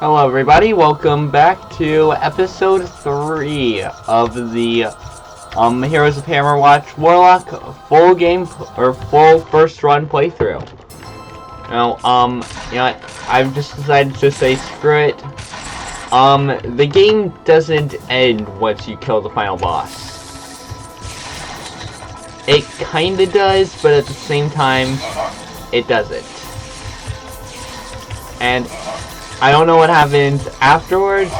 Hello everybody, welcome back to episode 3 of the Heroes of Hammerwatch Warlock full game or full first run playthrough. Now, I've just decided to say screw it. The game doesn't end once you kill the final boss. It kinda does, but at the same time, it doesn't. And I don't know what happens afterwards.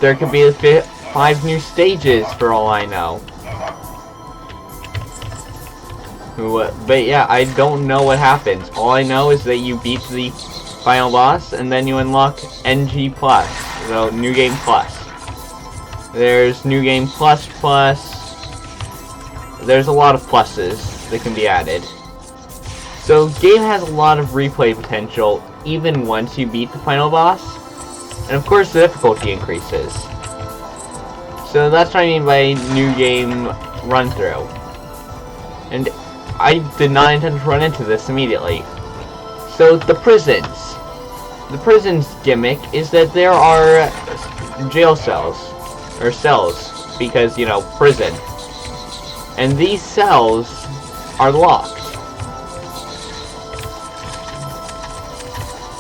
There could be 5 new stages for all I know. But yeah, I don't know what happens. All I know is that you beat the final boss and then you unlock NG+, so New Game Plus. There's New Game Plus Plus. There's a lot of pluses that can be added. So game has a lot of replay potential even once you beat the final boss. And of course the difficulty increases. So that's what I mean by new game run through. And I did not intend to run into this immediately. So the prisons. The prisons gimmick is that there are jail cells. Or cells. Because, you know, prison. And these cells are locked.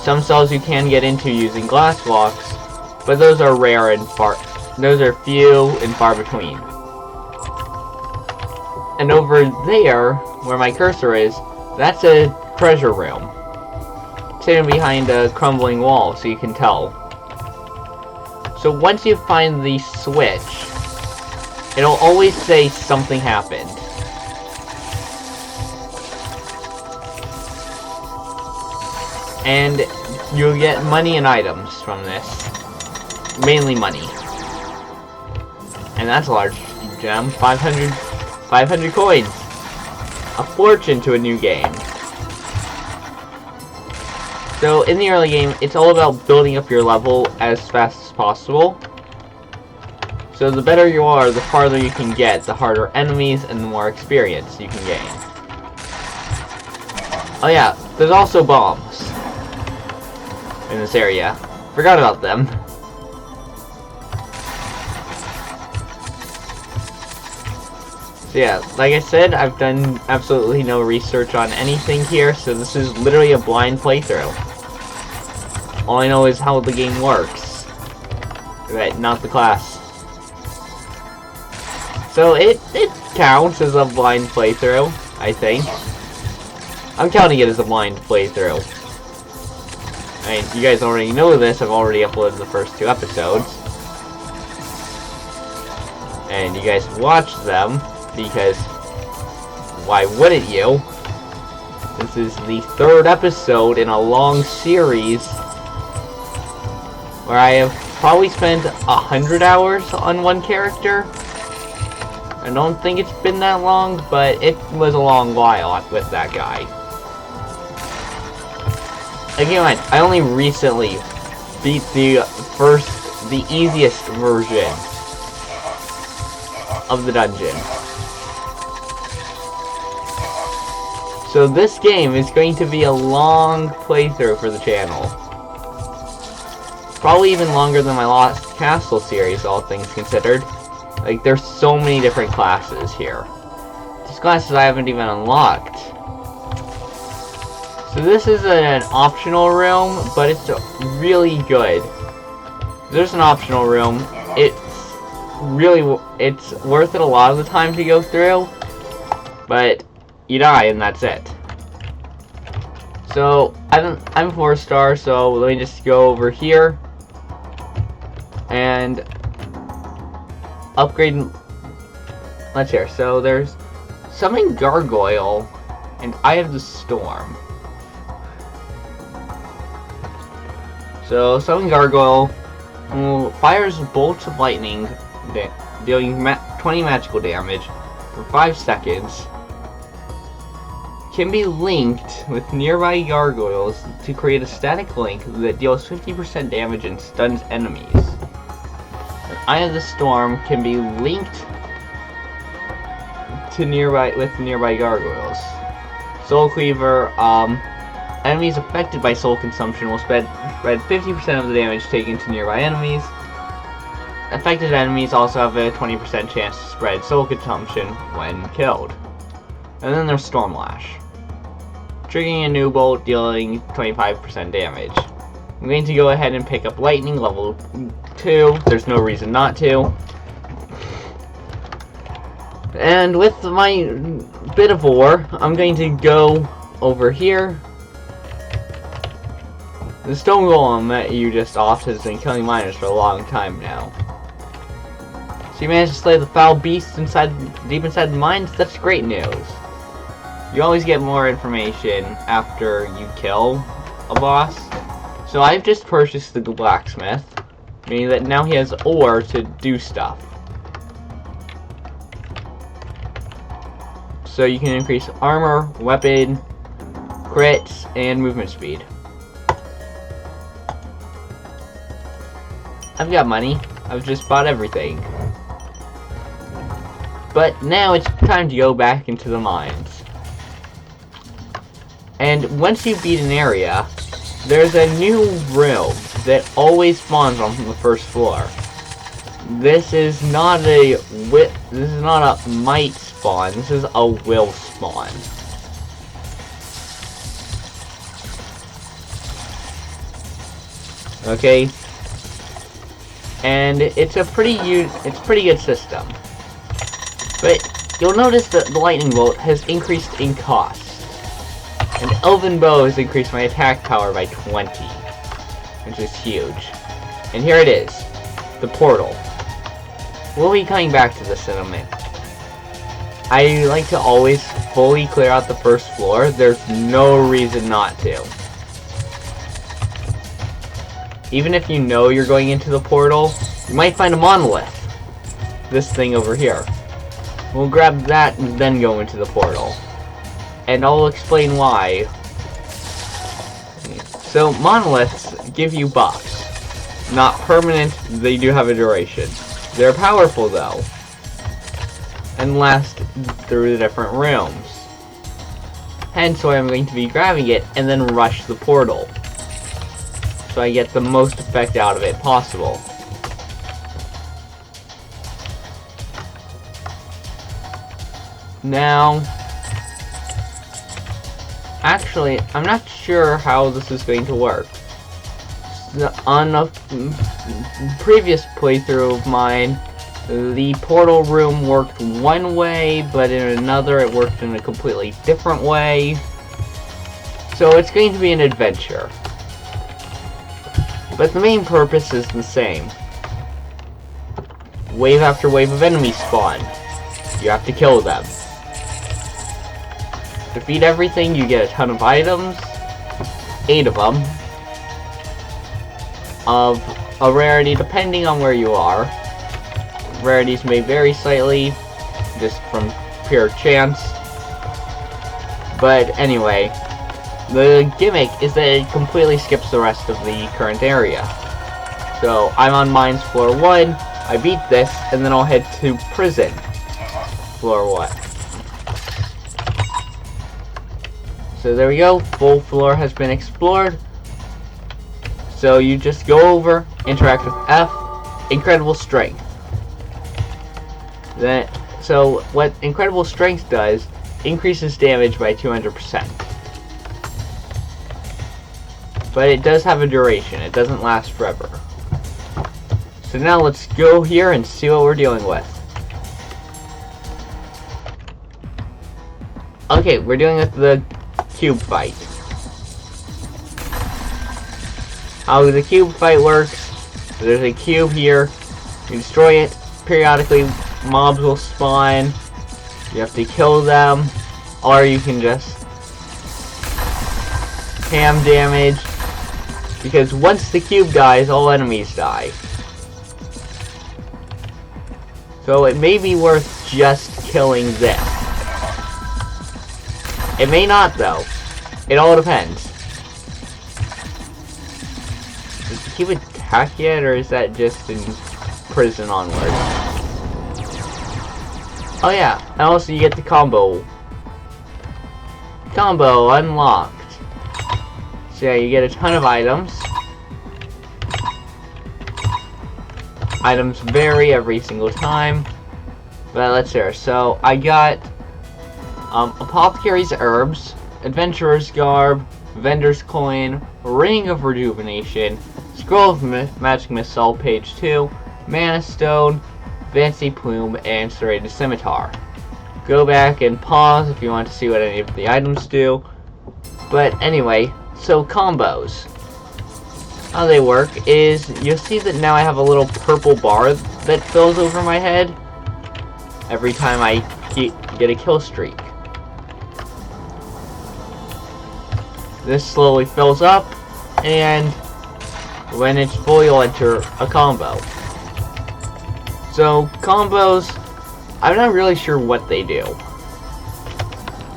Some cells you can get into using glass locks, but those are rare and those are few and far between. And over there, where my cursor is, that's a treasure room. It's hidden behind a crumbling wall, so you can tell. So once you find the switch, it'll always say something happened. And you'll get money and items from this. Mainly money. And that's a large gem. 500 coins. A fortune to a new game. So in the early game, it's all about building up your level as fast as possible. So the better you are, the farther you can get, the harder enemies and the more experience you can gain. Oh yeah, there's also bombs in this area. Forgot about them. So yeah, like I said, I've done absolutely no research on anything here, so this is literally a blind playthrough. All I know is how the game works. Right, not the class. So it counts as a blind playthrough, I think. I'm counting it as a blind playthrough. I mean, you guys already know this, I've already uploaded the first 2 episodes. And you guys watched them, because why wouldn't you? This is the 3rd episode in a long series where I have probably spent 100 hours on one character. I don't think it's been that long, but it was a long while with that guy. Again, I only recently beat the easiest version of the dungeon. So this game is going to be a long playthrough for the channel. Probably even longer than my Lost Castle series, all things considered. Like, there's so many different classes here. These classes I haven't even unlocked. So this is an optional room, but it's really good. There's an optional room. It's worth it a lot of the time to go through, but you die and that's it. So I'm 4-star, so let me just go over here and upgrade. Let's hear. So there's Summon Gargoyle and Eye of the Storm. So Summon Gargoyle fires bolts of lightning, dealing 20 magical damage for 5 seconds. Can be linked with nearby gargoyles to create a static link that deals 50% damage and stuns enemies. Eye of the Storm can be linked to nearby gargoyles. Soul Cleaver Enemies affected by soul consumption will spread 50% of the damage taken to nearby enemies. Affected enemies also have a 20% chance to spread soul consumption when killed. And then there's Stormlash. Triggering a new bolt, dealing 25% damage. I'm going to go ahead and pick up Lightning, level 2. There's no reason not to. And with my bit of ore, I'm going to go over here. The stone golem that you just offed has been killing miners for a long time now. So you managed to slay the foul beast deep inside the mines? That's great news. You always get more information after you kill a boss. So I've just purchased the blacksmith, meaning that now he has ore to do stuff. So you can increase armor, weapon, crits, and movement speed. I've got money. I've just bought everything. But now it's time to go back into the mines. And once you beat an area, there's a new room that always spawns on the first floor. This is not a might spawn. This is a will spawn. Okay, and it's a pretty good system. But you'll notice that the lightning bolt has increased in cost. And Elven Bow has increased my attack power by 20, which is huge. And here it is, the portal. We'll be coming back to this in a minute. I like to always fully clear out the first floor. There's no reason not to. Even if you know you're going into the portal, you might find a monolith. This thing over here. We'll grab that and then go into the portal. And I'll explain why. So, monoliths give you buffs. Not permanent, they do have a duration. They're powerful though. And last through the different rooms. Hence why I'm going to be grabbing it and then rush the portal. So I get the most effect out of it possible. Now, actually, I'm not sure how this is going to work. On a previous playthrough of mine, the portal room worked one way, but in another it worked in a completely different way. So it's going to be an adventure. But the main purpose is the same. Wave after wave of enemies spawn. You have to kill them. Defeat everything, you get a ton of items. 8 of them. Of a rarity depending on where you are. Rarities may vary slightly, just from pure chance. But anyway, the gimmick is that it completely skips the rest of the current area. So I'm on mines floor 1, I beat this, and then I'll head to prison floor 1. So there we go, full floor has been explored. So you just go over, interact with F, incredible strength. So what incredible strength does, increases damage by 200%. But it does have a duration, it doesn't last forever. So now let's go here and see what we're dealing with. Okay, we're dealing with the cube fight. How the cube fight works, there's a cube here, you destroy it, periodically mobs will spawn, you have to kill them, or you can just ham damage, because once the cube dies, all enemies die. So it may be worth just killing this. It may not though, it all depends. Does the cube attack yet, or is that just in prison onward? Oh yeah, and also you get the combo. Combo unlocked. So yeah, you get a ton of items. Items vary every single time. But let's hear. So I got Apothecary's Herbs, Adventurer's Garb, Vendor's Coin, Ring of Rejuvenation, Scroll of Magic Missile, page 2, Mana Stone, Fancy Plume, and Serrated Scimitar. Go back and pause if you want to see what any of the items do. But anyway, so combos. How they work is, you'll see that now I have a little purple bar that fills over my head every time I get a kill streak. This slowly fills up, and when it's full, you'll enter a combo. So, combos, I'm not really sure what they do.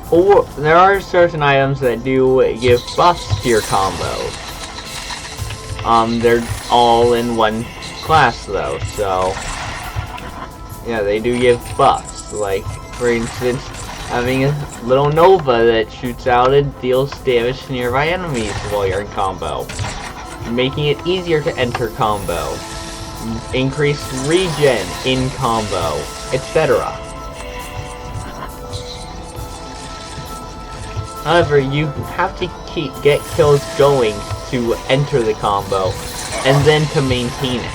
Or, there are certain items that do give buffs to your combo. They're all in one class, though, so yeah, they do give buffs. Like, for instance, having a little Nova that shoots out and deals damage to nearby enemies while you're in combo. Making it easier to enter combo. Increased regen in combo, etc. However, you have to get kills going to enter the combo, and then to maintain it.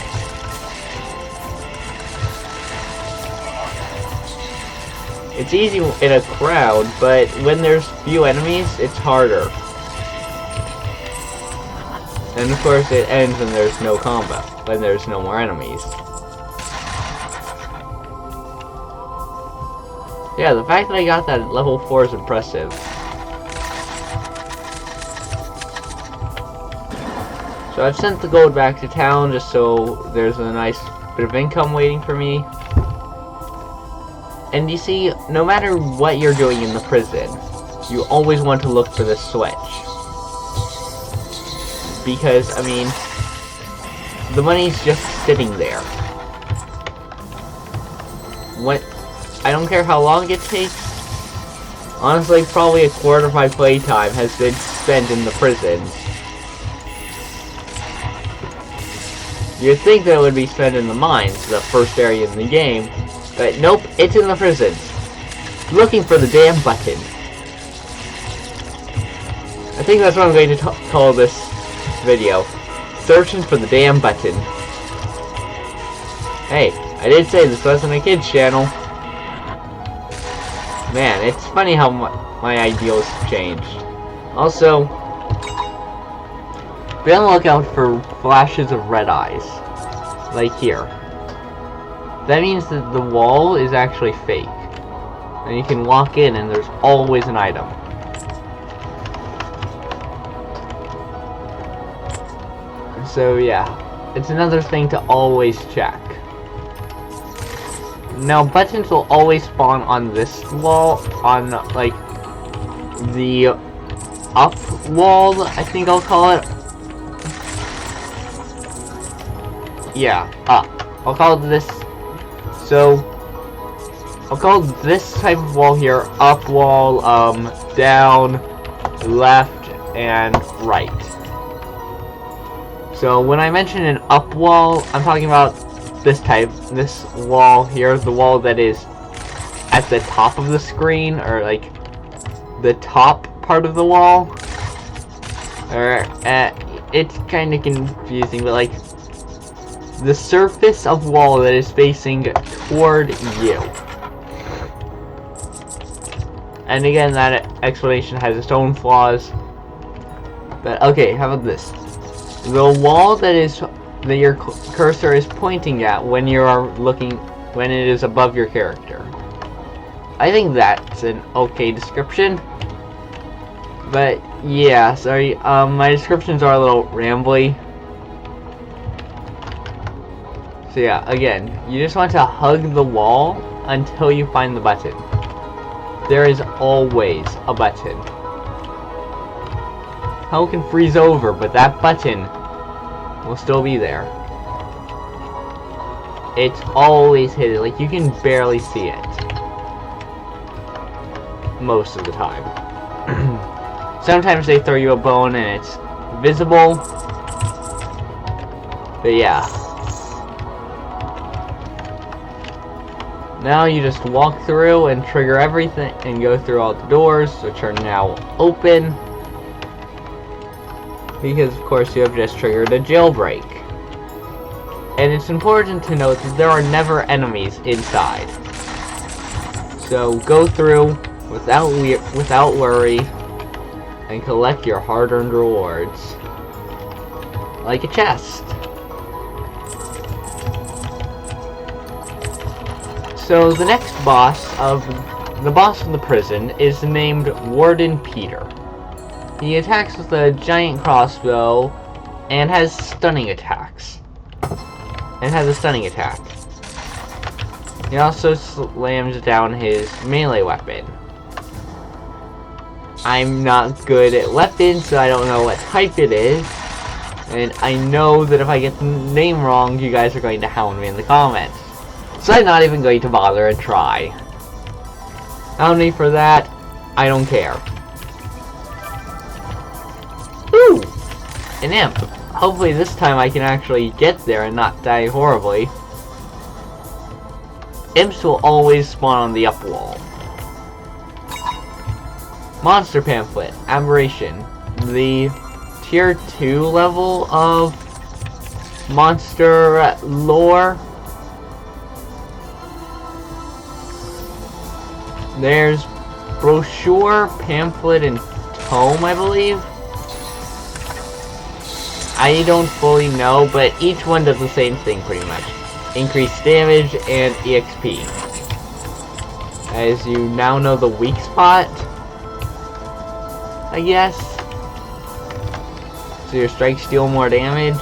It's easy in a crowd, but when there's few enemies, it's harder. And of course it ends when there's no combo, when there's no more enemies. Yeah, the fact that I got that at level 4 is impressive. So I've sent the gold back to town just so there's a nice bit of income waiting for me. And you see, no matter what you're doing in the prison, you always want to look for the switch. Because, I mean, the money's just sitting there. I don't care how long it takes. Honestly, probably a quarter of my playtime has been spent in the prisons. You'd think that it would be spent in the mines, the first area in the game, but nope, it's in the prisons. Looking for the damn button. I think that's what I'm going to call this video. Searching for the damn button. Hey, I did say this wasn't a kid's channel. Man, it's funny how my ideals have changed. Also, be on the lookout for flashes of red eyes. Like here. That means that the wall is actually fake. And you can walk in and there's always an item. So yeah, it's another thing to always check. Now buttons will always spawn on this wall, on like the up wall, I think I'll call it. Yeah, up. I'll call it this. So I'll call this type of wall here up wall, down, left, and right. So when I mention an up wall, I'm talking about this type, this wall here, the wall that is at the top of the screen, or like the top part of the wall. Or it's kind of confusing, but like the surface of wall that is facing toward you. And again, that explanation has its own flaws. But okay, how about this? The wall that your cursor is pointing at when you are looking, when it is above your character. I think that's an okay description. But yeah, sorry, my descriptions are a little rambly. So yeah, again, you just want to hug the wall until you find the button. There is always a button. Hell can freeze over, but that button will still be there. It's always hidden, like you can barely see it. Most of the time. Sometimes they throw you a bone and it's invisible. But yeah. Now you just walk through and trigger everything and go through all the doors, which are now open. Because of course you have just triggered a jailbreak. And it's important to note that there are never enemies inside. So go through without worry and collect your hard-earned rewards. Like a chest. So the next boss of the prison is named Warden Peter. He attacks with a giant crossbow and has stunning attacks. And has a stunning attack. He also slams down his melee weapon. I'm not good at weapons, so I don't know what type it is. And I know that if I get the name wrong, you guys are going to hound me in the comments. So I'm not even going to bother and try. Hound me for that, I don't care. Ooh! An imp. Hopefully this time I can actually get there and not die horribly. Imps will always spawn on the up wall. Monster Pamphlet. Aberration. The tier 2 level of monster lore. There's brochure, pamphlet, and tome, I believe. I don't fully know, but each one does the same thing pretty much. Increased damage and EXP. As you now know the weak spot, I guess. So your strikes deal more damage.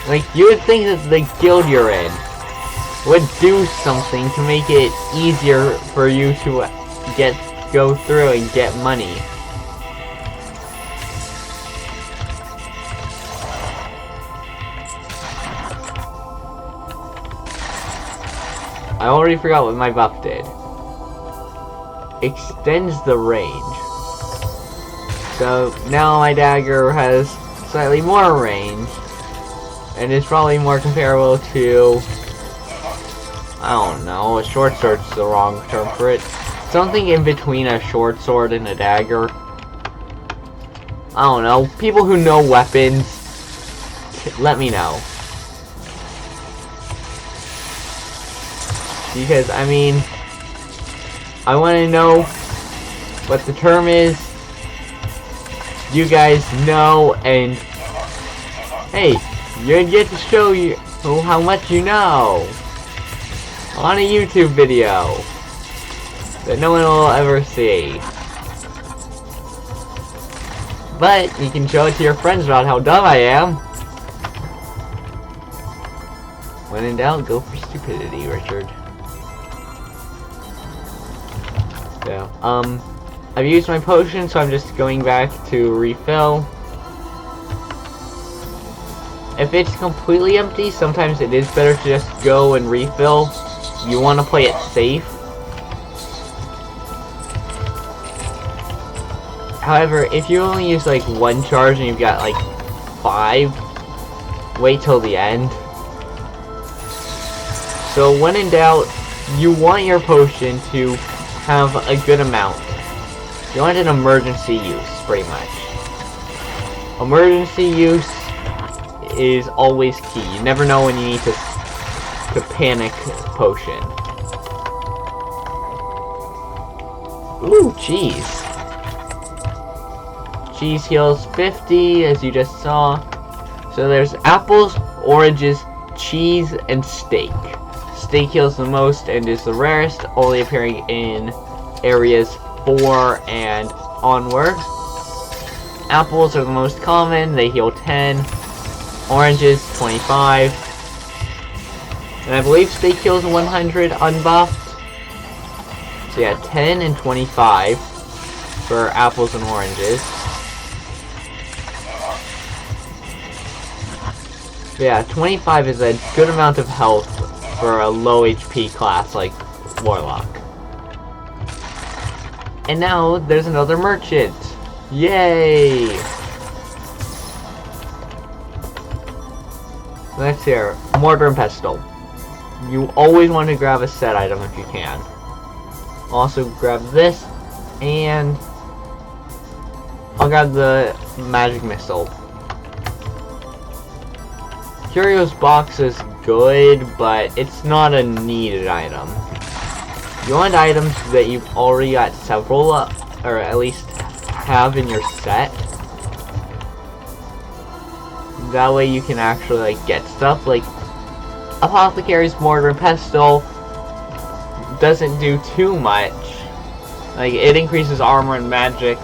Like, you would think that the guild you're in would do something to make it easier for you to go through and get money. I already forgot what my buff did. Extends the range. So now my dagger has slightly more range. And it's probably more comparable to, I don't know, a short sword's the wrong term for it. Something in between a short sword and a dagger. I don't know. People who know weapons, let me know. Because, I mean, I want to know what the term is. You guys know, and hey, you get to show you how much you know on a YouTube video that no one will ever see. But you can show it to your friends about how dumb I am. When in doubt, go for stupidity, Richard. So, I've used my potion, so I'm just going back to refill. If it's completely empty, sometimes it is better to just go and refill. You want to play it safe. However, if you only use like one charge and you've got like 5, wait till the end. So when in doubt, you want your potion to have a good amount. You want an emergency use, pretty much. Emergency use is always key. You never know when you need to panic potion. Ooh, cheese. Cheese heals 50, as you just saw. So there's apples, oranges, cheese, and steak. Steak heals the most and is the rarest, only appearing in areas 4 and onward. Apples are the most common, they heal 10. Oranges, 25. And I believe steak heals 100 unbuffed. So yeah, 10 and 25 for apples and oranges. Yeah, 25 is a good amount of health for a low HP class like Warlock. And now there's another merchant. Yay! Next here, mortar and pestle. You always want to grab a set item if you can. Also grab this, and I'll grab the magic missile. Curio's box is good, but it's not a needed item. You want items that you've already got several, or at least have in your set. That way you can actually like get stuff. Like Apothecary's mortar and pestle doesn't do too much. Like it increases armor and magic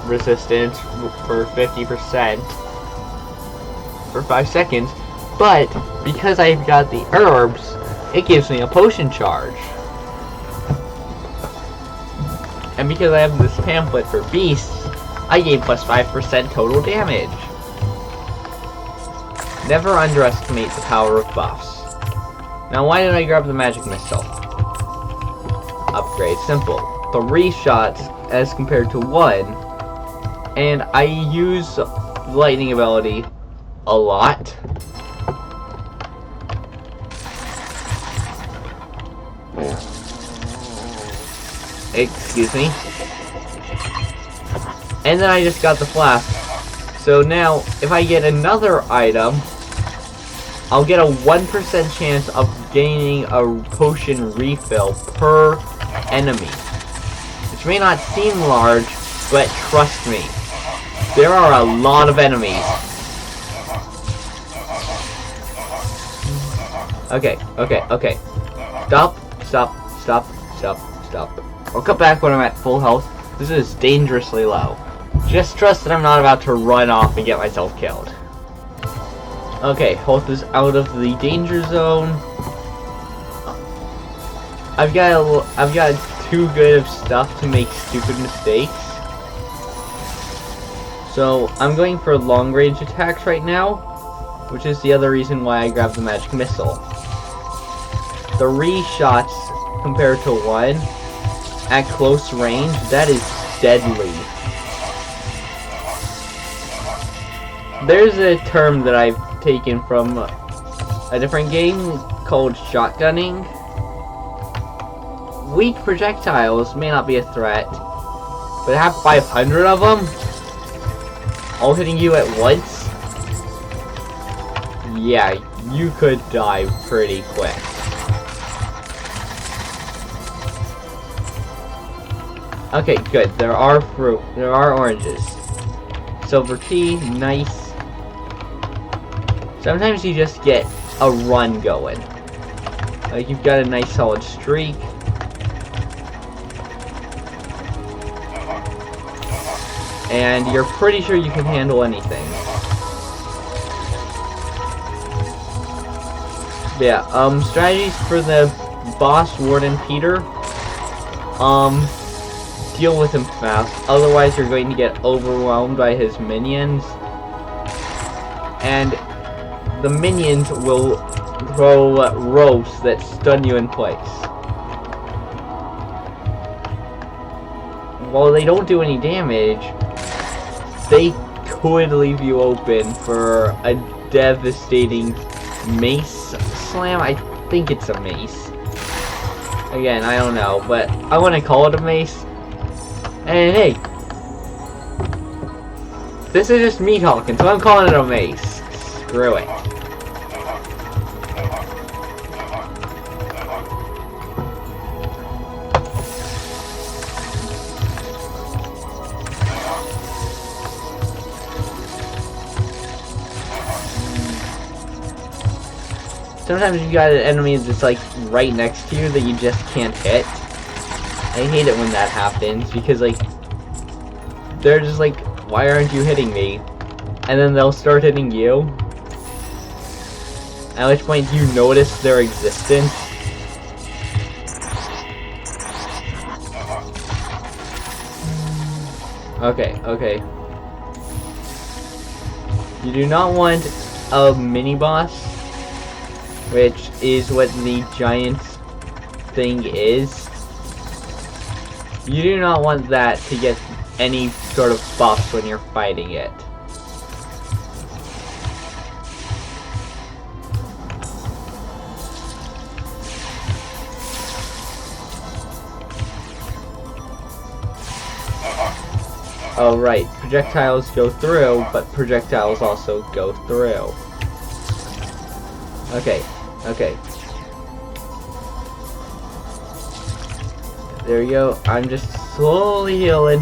resistance for 50% for 5 seconds, but because I've got the herbs, it gives me a potion charge. And because I have this pamphlet for beasts, I gain plus 5% total damage. Never underestimate the power of buffs. Now why did I grab the magic missile? Upgrade, simple. 3 shots as compared to 1. And I use lightning ability a lot. Excuse me. And then I just got the flask. So now, if I get another item, I'll get a 1% chance of gaining a potion refill per enemy. Which may not seem large, but trust me, there are a lot of enemies. Okay. Stop. I'll cut back when I'm at full health. This is dangerously low. Just trust that I'm not about to run off and get myself killed. Okay, health is out of the danger zone. I've got too good of stuff to make stupid mistakes. So I'm going for long range attacks right now, which is the other reason why I grabbed the magic missile. 3 shots compared to 1 at close range, that is deadly. There's a term that I've taken from a different game called shotgunning. Weak projectiles may not be a threat, but have 500 of them all hitting you at once, yeah, you could die pretty quick. Okay, good. There are fruit. There are oranges. Silver tea, nice. Sometimes you just get a run going. Like you've got a nice solid streak. And you're pretty sure you can handle anything. But yeah, strategies for the boss, Warden Peter. Deal with him fast, otherwise you're going to get overwhelmed by his minions. And the minions will throw ropes that stun you in place. While they don't do any damage, they could leave you open for a devastating mace slam. I think it's a mace. Again, I don't know, but I want to call it a mace. And hey, this is just me talking, so I'm calling it a mace. Screw it. Sometimes you got an enemy that's like right next to you that you just can't hit. I hate it when that happens because like they're just like, why aren't you hitting me? And then they'll start hitting you. At which point you notice their existence. Okay. You do not want a mini boss, which is what the giant thing is, you do not want that to get any sort of buffs when you're fighting it. Oh right, projectiles go through, but projectiles also go through. Okay, okay. There you go, I'm just slowly healing.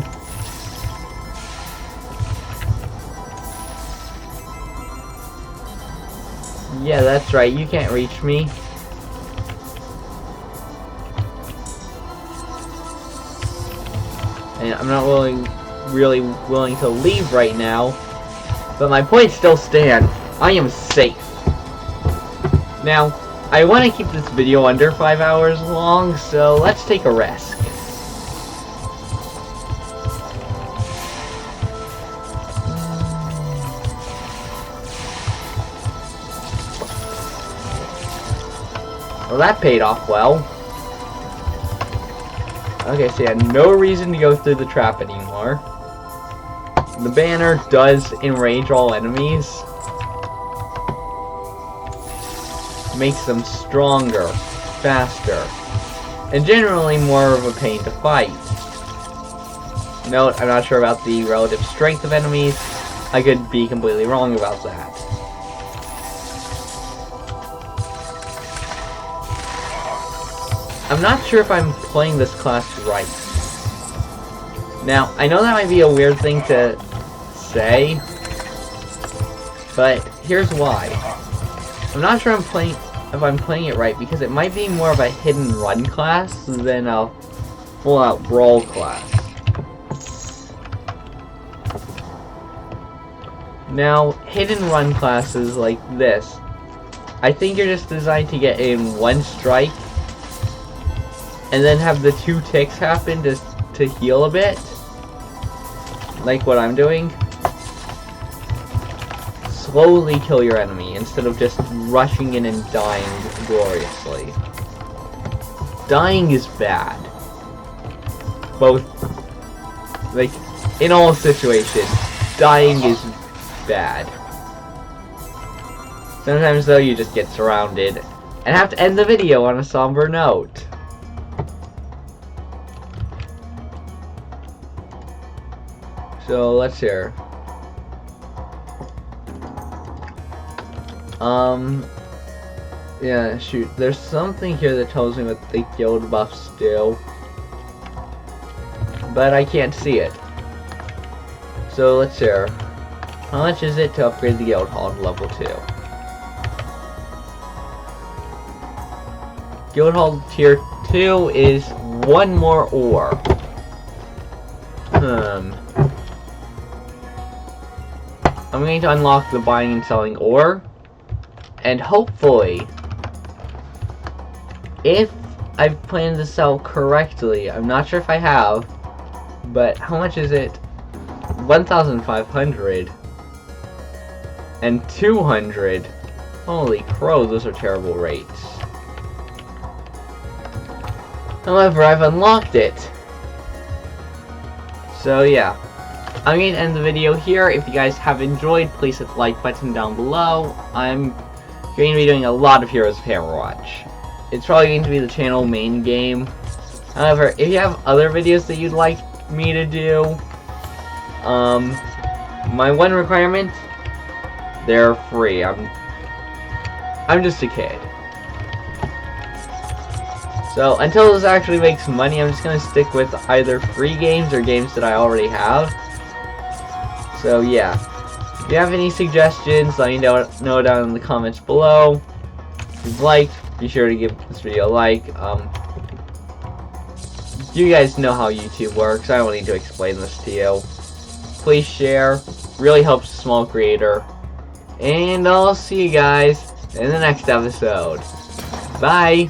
Yeah, that's right, you can't reach me. And I'm not really willing to leave right now, but my point still stands. I am safe. Now, I want to keep this video under 5 hours long, so let's take a risk. Well, that paid off well. Okay, so yeah, no reason to go through the trap anymore. The banner does enrage all enemies. Makes them stronger, faster, and generally more of a pain to fight. Note, I'm not sure about the relative strength of enemies. I could be completely wrong about that. I'm not sure if I'm playing this class right. Now, I know that might be a weird thing to say, but here's why. I'm not sure if I'm playing it right, because it might be more of a hidden run class than a full-out brawl class. Now, hidden run classes like this, I think you're just designed to get in one strike, and then have the 2 ticks happen to heal a bit, like what I'm doing. Slowly kill your enemy instead of just rushing in and dying gloriously. Dying is bad. Both, like, in all situations, dying is bad. Sometimes though you just get surrounded and have to end the video on a somber note. So let's hear. Yeah, shoot. There's something here that tells me what the guild buffs do, but I can't see it. So let's hear. How much is it to upgrade the guild hall to level 2? Guild hall tier 2 is 1 more ore. I'm going to unlock the buying and selling ore, and hopefully, if I've planned to sell correctly, I'm not sure if I have, but how much is it? 1,500 and 200. Holy crow, those are terrible rates. However, I've unlocked it. So yeah. I'm going to end the video here. If you guys have enjoyed, please hit the like button down below. I'm going to be doing a lot of Heroes of Hammerwatch. It's probably going to be the channel main game. However, if you have other videos that you'd like me to do, my one requirement, they're free. I'm just a kid. So until this actually makes money, I'm just going to stick with either free games or games that I already have. So yeah, if you have any suggestions, let me know down in the comments below. If you've liked, be sure to give this video a like. You guys know how YouTube works, I don't need to explain this to you. Please share, really helps a small creator. And I'll see you guys in the next episode. Bye!